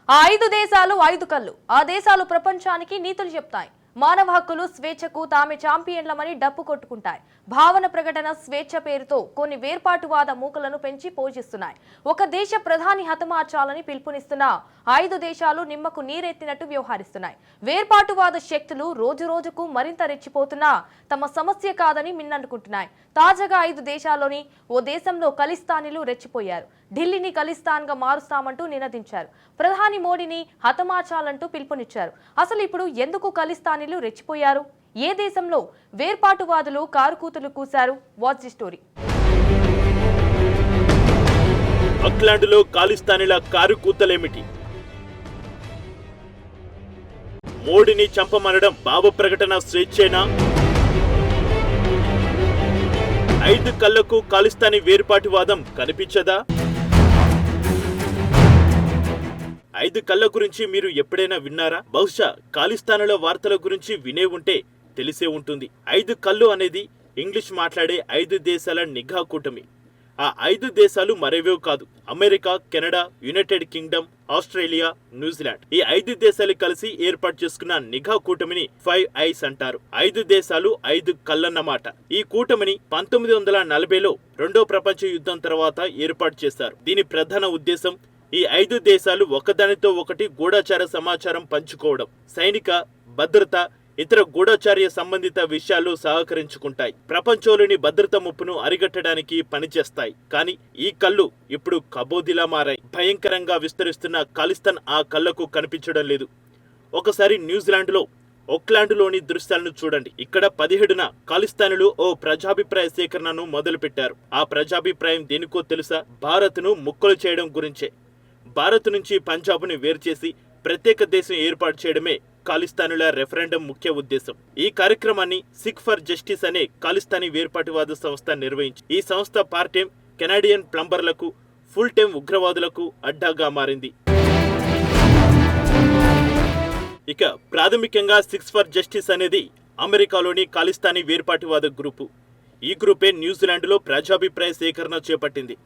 ఆ 5 దేశాలు 5 కళ్ళు. ఆ దేశాలు ప్రపంచానికి నీతులు చెప్తాయి. మానవ హక్కులు స్వేచ్ఛకు తామే ఛాంపియన్లమని డప్పు కొట్టుకుంటాయి. భావన ప్రకటన స్వేచ్ఛ పేరుతో కొన్ని వేర్పాటువాద మూకలను పెంచి పోషిస్తున్నాయి. ఒక దేశ ప్రధాని హతమార్చాలని పిలుపునిస్తున్న 5 దేశాలు నిమ్మకు నీరెత్తినట్టు వ్యవహరిస్తున్నాయి. వేర్పాటువాద శక్తులు రోజురోజుకు మరింత రెచ్చిపోతున్నా తమ సమస్య కాదని మిన్ననుకుంటున్నాయి. తాజాగా 5 దేశాల్లోని ఓ దేశంలో ఖలిస్తానీలు రెచ్చిపోయారు. ఢిల్లీని ఖలిస్తాన్గా మారుస్తామంటూ నినదించారు. ప్రధాని మోడీని హతమార్చాలంటూ పిలుపునిచ్చారు. అసలు ఇప్పుడు ఎందుకు ఖలిస్తానీలు రెచ్చిపోయారు? ఏ దేశంలో వేర్పాటువాదులు కారుకూతులు కూశారు? Watch the story. ఆక్లాండ్లో ఖలిస్తానీల కారుకూతలేమిటి? మోడీని చంపమనడం భావ ప్రకటన స్వేచ్ఛేనా? 5 కళ్లకు ఖలిస్తానీ వేర్పాటువాదం కనిపించదా? 5 కళ్ల గురించి మీరు ఎప్పుడైనా విన్నారా? బహుశా ఖలిస్తానుల వార్తల గురించి వినే ఉంటే తెలిసే ఉంటుంది. 5 కళ్ళు అనేది ఇంగ్లీష్ మాట్లాడే 5 దేశాల నిఘా కూటమి. ఆ 5 దేశాలు మరేవో కాదు, America, Canada, United Kingdom, Australia, New Zealand. ఈ 5 దేశాలు కలిసి ఏర్పాటు చేసుకున్న నిఘా కూటమిని 5 ఐస్ అంటారు. 5 దేశాలు 5 కళ్ళన్నమాట. ఈ కూటమిని 1940లో రెండో ప్రపంచ యుద్ధం తర్వాత ఏర్పాటు చేశారు. దీని ప్రధాన ఉద్దేశం ఈ 5 దేశాలు ఒకదానితో ఒకటి గూఢచార సమాచారం పంచుకోవడం, సైనిక, భద్రత, ఇతర గూఢచార్య సంబంధిత విషయాల్లో సహకరించుకుంటాయి. ప్రపంచంలోని భద్రత ముప్పును అరిగట్టడానికి పనిచేస్తాయి. కానీ ఈ కళ్ళు ఇప్పుడు కబోదిలా మారాయి. భయంకరంగా విస్తరిస్తున్న ఖలిస్తాన్ ఆ కళ్లకు కనిపించడం లేదు. ఒకసారి న్యూజిలాండ్లో ఆక్లాండ్లోని దృశ్యాలను చూడండి. ఇక్కడ 17న ఖలిస్తానులు ఓ ప్రజాభిప్రాయ సేకరణను మొదలుపెట్టారు. ఆ ప్రజాభిప్రాయం దేనికో తెలుసా? భారత్ను ముక్కలు చేయడం గురించే. భారత్ నుంచి పంజాబ్ను వేరు చేసి ప్రత్యేక దేశం ఏర్పాటు చేయడమే ఖలిస్తానుల రెఫరెండం ముఖ్య ఉద్దేశం. ఈ కార్యక్రమాన్ని సిక్ ఫర్ జస్టిస్ అనే ఖలిస్తానీ వేర్పాటువాద సంస్థ నిర్వహించి ఈ సంస్థ పార్ట్ టైం కెనడియన్ ప్లంబర్లకు, ఫుల్ టైం ఉగ్రవాదులకు అడ్డాగా మారింది. ఇక ప్రాథమికంగా సిక్స్ ఫర్ జస్టిస్ అనేది అమెరికాలోని ఖలిస్తానీ వేర్పాటువాద గ్రూపు. ఈ గ్రూపే న్యూజిలాండ్లో ప్రజాభిప్రాయ సేకరణ చేపట్టింది.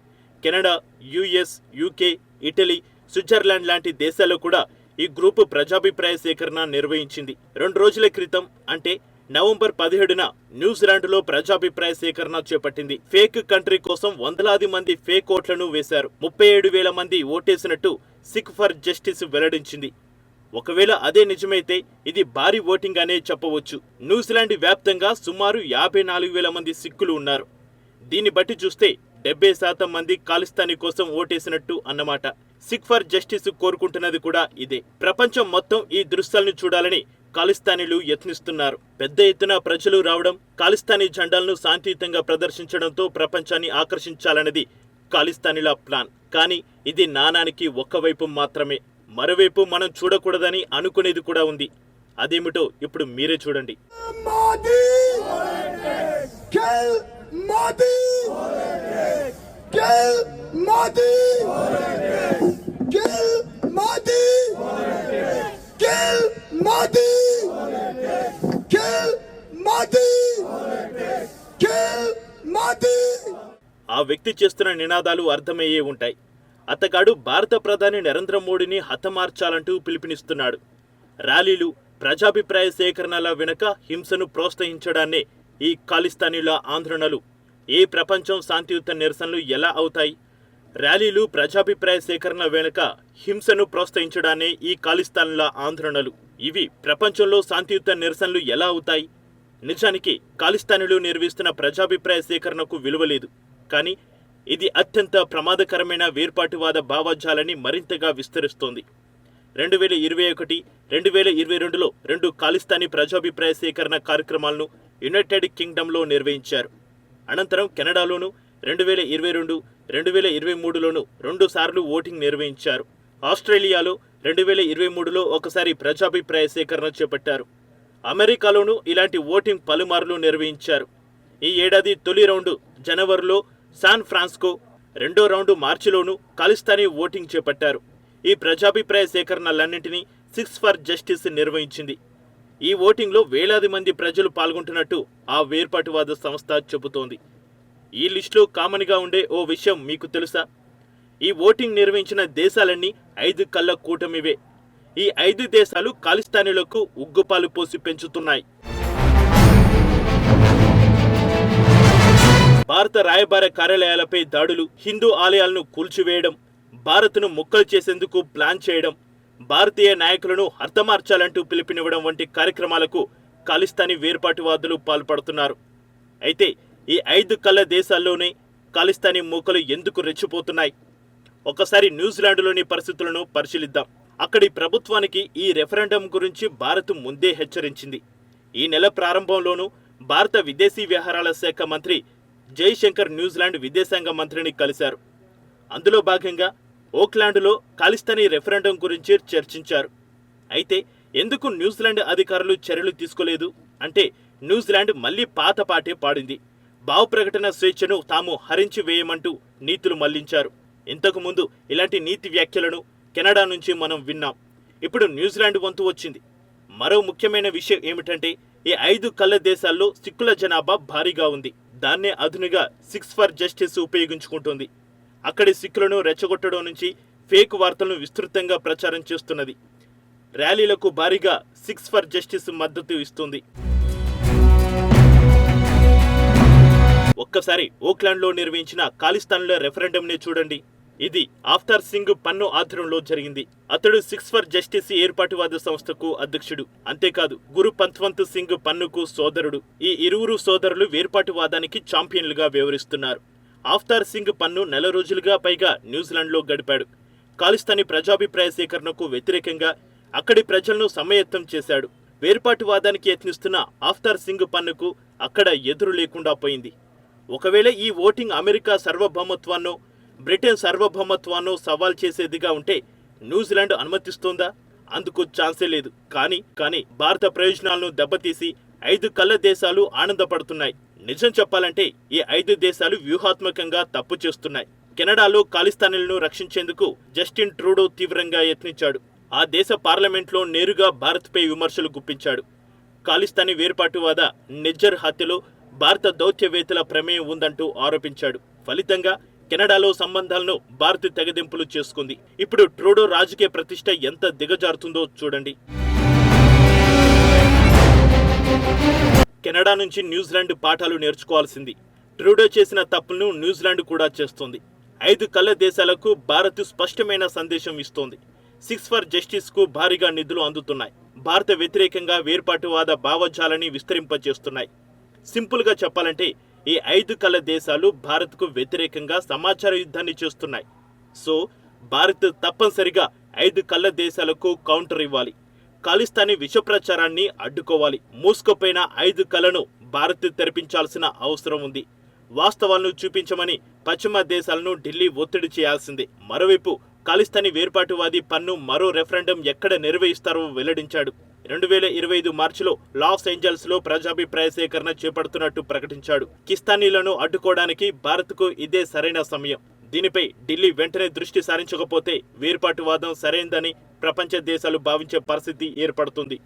Canada, US, UK, Italy, Switzerland లాంటి దేశాల్లో కూడా ఈ గ్రూపు ప్రజాభిప్రాయ సేకరణ నిర్వహించింది. 2 రోజుల క్రితం అంటే నవంబర్ 17న న్యూజిలాండ్లో ప్రజాభిప్రాయ సేకరణ చేపట్టింది. ఫేక్ కంట్రీ కోసం వందలాది మంది ఫేక్ ఓట్లను వేశారు. 37,000 మంది ఓటేసినట్టు సిక్ ఫర్ జస్టిస్ వెల్లడించింది. ఒకవేళ అదే నిజమైతే ఇది భారీ ఓటింగ్ అనే చెప్పవచ్చు. న్యూజిలాండ్ వ్యాప్తంగా సుమారు 54,000 మంది సిక్కులు ఉన్నారు. దీన్ని బట్టి చూస్తే 70% మంది ఖలిస్తానీ కోసం ఓటేసినట్టు అన్నమాట. సిక్ ఫర్ జస్టిస్ కోరుకుంటున్నది కూడా ఇదే. ప్రపంచం మొత్తం ఈ దృశ్యాలను చూడాలని ఖలిస్తానీలు యత్నిస్తున్నారు. పెద్ద ఎత్తున ప్రజలు రావడం, ఖలిస్తానీ జెండాలను శాంతియుతంగా ప్రదర్శించడంతో ప్రపంచాన్ని ఆకర్షించాలన్నది ఖలిస్తానీల ప్లాన్. కానీ ఇది నాణానికి ఒక్కవైపు మాత్రమే. మరోవైపు మనం చూడకూడదని అనుకునేది కూడా ఉంది. అదేమిటో ఇప్పుడు మీరే చూడండి. ఆ వ్యక్తి చేస్తున్న నినాదాలు అర్థమయ్యే ఉంటాయి. అతగాడు భారత ప్రధాని నరేంద్ర మోడీని హతమార్చాలంటూ పిలుపునిస్తున్నాడు. ర్యాలీలు, ప్రజాభిప్రాయ సేకరణల వెనుక హింసను ప్రోత్సహించడాన్నే ఈ ఖలిస్తానీల ఆందోళనలు. ఏ ప్రపంచం శాంతియుత నిరసనలు ఎలా అవుతాయి? ర్యాలీలు, ప్రజాభిప్రాయ సేకరణ వెనుక హింసను ప్రోత్సహించడాన్నే ఈ ఖలిస్తానీల ఆందోళనలు. ఇవి ప్రపంచంలో శాంతియుత నిరసనలు ఎలా అవుతాయి? నిజానికి ఖలిస్తానీలు నిర్వహిస్తున్న ప్రజాభిప్రాయ సేకరణకు విలువలేదు. కానీ ఇది అత్యంత ప్రమాదకరమైన వేర్పాటువాద భావజాలని మరింతగా విస్తరిస్తోంది. 2021, 2022లో 2 ఖలిస్తానీ ప్రజాభిప్రాయ సేకరణ కార్యక్రమాలను యునైటెడ్ కింగ్డమ్లో నిర్వహించారు. అనంతరం కెనడాలోనూ 2022, 2023లోనూ 2 సార్లు ఓటింగ్ నిర్వహించారు. ఆస్ట్రేలియాలో 2023లో ఒకసారి ప్రజాభిప్రాయ సేకరణ చేపట్టారు. అమెరికాలోనూ ఇలాంటి ఓటింగ్ పలుమార్లు నిర్వహించారు. ఈ ఏడాది తొలి రౌండు జనవరిలో శాన్ ఫ్రాన్సిస్కో, రెండో రౌండు మార్చిలోనూ ఖలిస్తానీ ఓటింగ్ చేపట్టారు. ఈ ప్రజాభిప్రాయ సేకరణలన్నింటినీ సిక్స్ ఫర్ జస్టిస్ నిర్వహించింది. ఈ ఓటింగ్లో వేలాది మంది ప్రజలు పాల్గొంటున్నట్టు ఆ వేర్పాటువాద సంస్థ చెబుతోంది. ఈ లిస్టులో కామన్గా ఉండే ఓ విషయం మీకు తెలుసా? ఈ ఓటింగ్ నిర్వహించిన దేశాలన్నీ 5 కళ్ళ కూటమివే. ఈ 5 దేశాలు ఖాళిస్తానీలకు ఉగ్గుపాలు పోసి పెంచుతున్నాయి. భారత రాయబార కార్యాలయాలపై దాడులు, హిందూ ఆలయాలను కూల్చివేయడం, భారత్ను ముక్కలు చేసేందుకు ప్లాన్ చేయడం, భారతీయ నాయకులను హతమార్చాలంటూ పిలుపునివ్వడం వంటి కార్యక్రమాలకు ఖాళిస్తానీ వేర్పాటువాదులు పాల్పడుతున్నారు. అయితే ఈ 5 కళ్ళ దేశాల్లోనే ఖాళిస్తానీ మూకలు ఎందుకు రెచ్చిపోతున్నాయి? ఒకసారి న్యూజిలాండ్లోని పరిస్థితులను పరిశీలిద్దాం. అక్కడి ప్రభుత్వానికి ఈ రెఫరెండం గురించి భారత్ ముందే హెచ్చరించింది. ఈ నెల ప్రారంభంలోనూ భారత విదేశీ వ్యవహారాల శాఖ మంత్రి జైశంకర్ న్యూజిలాండ్ విదేశాంగ మంత్రిని కలిశారు. అందులో భాగంగా ఓక్లాండ్లో ఖాళిస్తానీ రెఫరెండం గురించి చర్చించారు. అయితే ఎందుకు న్యూజిలాండ్ అధికారులు చర్యలు తీసుకోలేదు అంటే న్యూజిలాండ్ మళ్లీ పాతపాటే పాడింది. భావ ప్రకటన స్వేచ్ఛను తాము హరించి వేయమంటూ నీతులు మళ్లించారు. ఇంతకుముందు ఇలాంటి నీతి వ్యాఖ్యలను కెనడా నుంచి మనం విన్నాం. ఇప్పుడు న్యూజిలాండ్ వంతు వచ్చింది. మరో ముఖ్యమైన విషయం ఏమిటంటే ఈ 5 కళ్ళ దేశాల్లో సిక్కుల జనాభా భారీగా ఉంది. దాన్నే అదునుగా సిక్స్ ఫర్ జస్టిస్ ఉపయోగించుకుంటుంది. అక్కడి సిక్కులను రెచ్చగొట్టడం నుంచి ఫేక్ వార్తలను విస్తృతంగా ప్రచారం చేస్తున్నది. ర్యాలీలకు భారీగా సిక్స్ ఫర్ జస్టిస్ మద్దతు ఇస్తుంది. ఒక్కసారి ఓక్లాండ్లో నిర్వహించిన ఖాళిస్తాన్ల రెఫరెండంనే చూడండి. ఇది ఆఫ్తార్ సింగ్ పన్ను ఆధ్వర్యంలో జరిగింది. అతడు సిక్స్ ఫర్ జస్టిస్ ఏర్పాటువాద సంస్థకు అధ్యక్షుడు. అంతేకాదు గురు పంత్వంత్ సింగ్ పన్నుకు సోదరుడు. ఈ ఇరువురు సోదరులు వేర్పాటువాదానికి ఛాంపియన్లుగా వ్యవహరిస్తున్నారు. ఆఫ్తార్ సింగ్ పన్ను 4 రోజులుగా పైగా న్యూజిలాండ్లో గడిపాడు. ఖాళిస్తానీ ప్రజాభిప్రాయ సేకరణకు వ్యతిరేకంగా అక్కడి ప్రజలను సమాయత్తం చేశాడు. వేర్పాటువాదానికి యత్నిస్తున్న ఆఫ్తార్ సింగ్ పన్నుకు అక్కడ ఎదురు లేకుండా పోయింది. ఒకవేళ ఈ ఓటింగ్ అమెరికా సార్వభౌమత్వాన్నో బ్రిటన్ సార్వభౌమత్వాన్నో సవాల్ చేసేదిగా ఉంటే న్యూజిలాండ్ అనుమతిస్తోందా? అందుకు ఛాన్సే లేదు. కానీ భారత ప్రయోజనాలను దెబ్బతీసి 5 కళ్ళ దేశాలు ఆనందపడుతున్నాయి. నిజం చెప్పాలంటే ఈ 5 దేశాలు వ్యూహాత్మకంగా తప్పు చేస్తున్నాయి. కెనడాలో ఖాళిస్తానీలను రక్షించేందుకు జస్టిన్ ట్రూడో తీవ్రంగా యత్నించాడు. ఆ దేశ పార్లమెంట్లో నేరుగా భారత్పై విమర్శలు గుప్పించాడు. ఖాళిస్తానీ వేర్పాటువాద నిజ్జర్ హత్యలో భారత దౌత్యవేత్తల ప్రమేయం ఉందంటూ ఆరోపించాడు. ఫలితంగా కెనడాలో సంబంధాలను భారత్ తెగదింపులు చేసుకుంది. ఇప్పుడు ట్రూడో రాజకీయ ప్రతిష్ట ఎంత దిగజారుతుందో చూడండి. కెనడా నుంచి న్యూజిలాండ్ పాఠాలు నేర్చుకోవాల్సింది. ట్రూడో చేసిన తప్పులను న్యూజిలాండ్ కూడా చేస్తోంది. 5 కళ్ళ దేశాలకు భారత్ స్పష్టమైన సందేశం ఇస్తోంది. సిక్స్ ఫర్ జస్టిస్ కు భారీగా నిధులు అందుతున్నాయి. భారత వ్యతిరేకంగా వేర్పాటువాద భావజాలని విస్తరింపజేస్తున్నాయి. సింపుల్ గా చెప్పాలంటే ఈ 5 కళ్ళ దేశాలు భారత్కు వ్యతిరేకంగా సమాచార యుద్ధాన్ని చేస్తున్నాయి. సో భారత్ తప్పనిసరిగా 5 కళ్ళ దేశాలకు కౌంటర్ ఇవ్వాలి. ఖాళిస్తానీ విష ప్రచారాన్ని అడ్డుకోవాలి. మూసుకుపోయిన 5 కళ్ళను భారత్ తెరిపించాల్సిన అవసరం ఉంది. వాస్తవాలను చూపించమని పశ్చిమ దేశాలను ఢిల్లీ ఒత్తిడి చేయాల్సిందే. మరోవైపు ఖాళిస్తానీ వేర్పాటువాది పన్ను మరో రెఫరెండం ఎక్కడ నిర్వహిస్తారో వెల్లడించాడు. 2025 మార్చిలో లాస్ ఏంజల్స్ లో ప్రజాభిప్రాయ సేకరణ చేపడుతున్నట్టు ప్రకటించాడు. కిస్తానీలను అడ్డుకోవడానికి భారత్కు ఇదే సరైన సమయం. దీనిపై ఢిల్లీ వెంటనే దృష్టి సారించకపోతే వేర్పాటువాదం సరైందని ప్రపంచ దేశాలు భావించే పరిస్థితి ఏర్పడుతుంది.